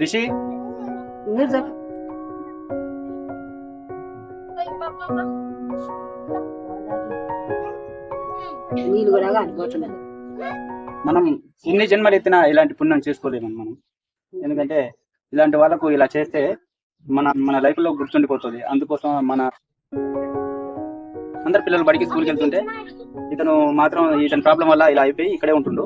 రిషి మనం ఇన్ని జన్మలు ఎత్తినా ఇలాంటి పుణ్యం చేసుకోలేము మనం. ఎందుకంటే ఇలాంటి వాళ్ళకు ఇలా చేస్తే మన లైఫ్ లో గుర్తుండిపోతుంది. అందుకోసం మన అందరు పిల్లలు బడికి స్కూల్కి వెళ్తుంటే ఇతను మాత్రం ఇతని ప్రాబ్లం వల్ల ఇలా అయిపోయి ఇక్కడే ఉంటుండు.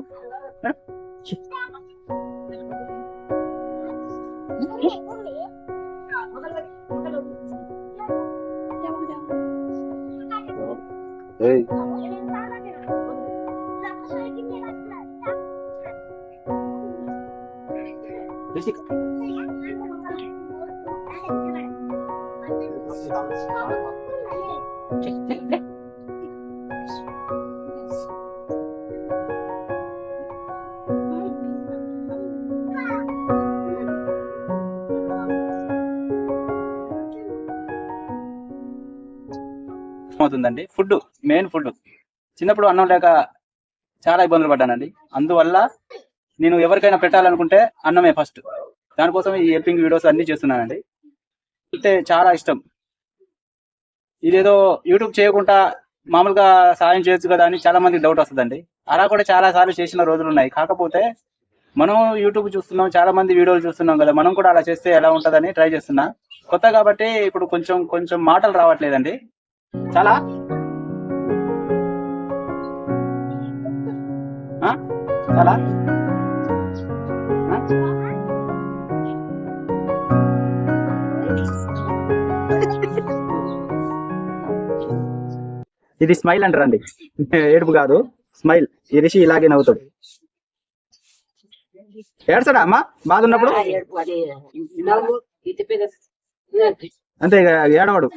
అవుతుందండి. Food main food. చిన్నప్పుడు అన్నం లేక చాలా ఇబ్బందులు పడ్డానండి. అందువల్ల నేను ఎవరికైనా పెట్టాలనుకుంటే అన్నమే ఫస్ట్. దానికోసం ఈ హెల్పింగ్ వీడియోస్ అన్ని చేస్తున్నానండి. అంటే చాలా ఇష్టం. ఇదేదో యూట్యూబ్ చేయకుండా మామూలుగా సాయం చేయొచ్చు కదా అని చాలా మందికి డౌట్ వస్తుందండి. అలా కూడా చాలా సార్లు చేసిన రోజులు ఉన్నాయి. కాకపోతే మనం యూట్యూబ్ చూస్తున్నాం, చాలా మంది వీడియోలు చూస్తున్నాం కదా, మనం కూడా అలా చేస్తే ఎలా ఉంటుందని ట్రై చేస్తున్నా. కొత్త కాబట్టి ఇప్పుడు కొంచెం మాటలు రావట్లేదండి. చాలా చాలా ఇది స్మైల్ అంటారండి, ఏడుపు కాదు, స్మైల్. ఈ రిషి ఇలాగే నవ్వుతాడు. ఏడ్చాడా అమ్మా బాధ ఉన్నప్పుడు? అంతే ఏడవాడు.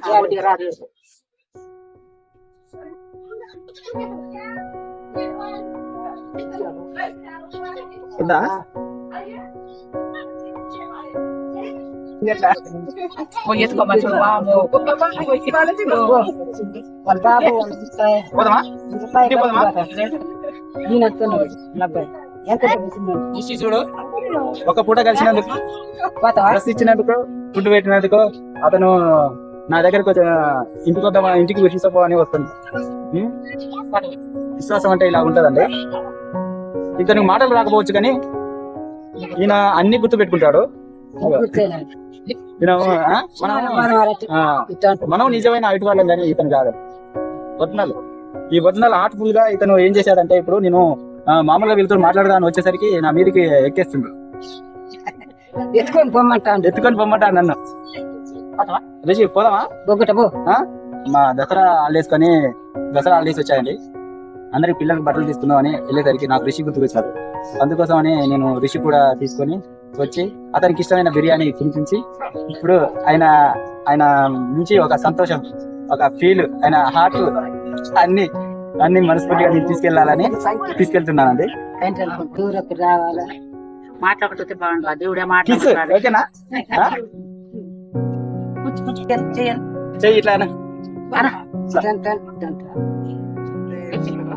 చూడు, ఒక పూట కలిసినందుకు, డ్రెస్ ఇచ్చినందుకు, ఫుడ్ పెట్టినందుకు అతను నా దగ్గరకు ఇంటికి తీసుకుపో అని వస్తుంది. విశ్వాసం అంటే ఇలా ఉంటదండి. ఇతనికి మాటలు రాకపోవచ్చు కానీ ఈయన అన్ని గుర్తు పెట్టుకుంటాడు. మనం నిజమైన అవిటి వాళ్ళం కానీ ఇతను కాదు. ఒరిజినల్. ఈ ఒరిజినల్ హార్ట్ఫుల్ గా ఇతను ఏం చేశాడంటే, ఇప్పుడు నేను మామూలుగా వీళ్ళతో మాట్లాడదాని వచ్చేసరికి నా మీదకి ఎక్కేస్తుంది. ఎత్తుకొని పొమ్మంటా నన్ను. రిషి పోదామా? మా దసరా హాలిడేస్ వచ్చాయండి. అందరికి పిల్లలకి బట్టలు తీసుకుందాం అని వెళ్ళేసరికి నాకు రిషి గుర్తుకొచ్చారు. అందుకోసం అని నేను రిషి కూడా తీసుకొని వచ్చి అతనికి ఇష్టమైన బిర్యానీ తినిపించి, ఇప్పుడు ఆయన నుంచి ఒక సంతోషం, ఒక ఫీల్, ఆయన హార్ట్ అన్ని మనస్ఫూర్తిగా నేను తీసుకెళ్లాలని తీసుకెళ్తున్నానండి. ఓకేనా? చెయ్యి ఇట్లా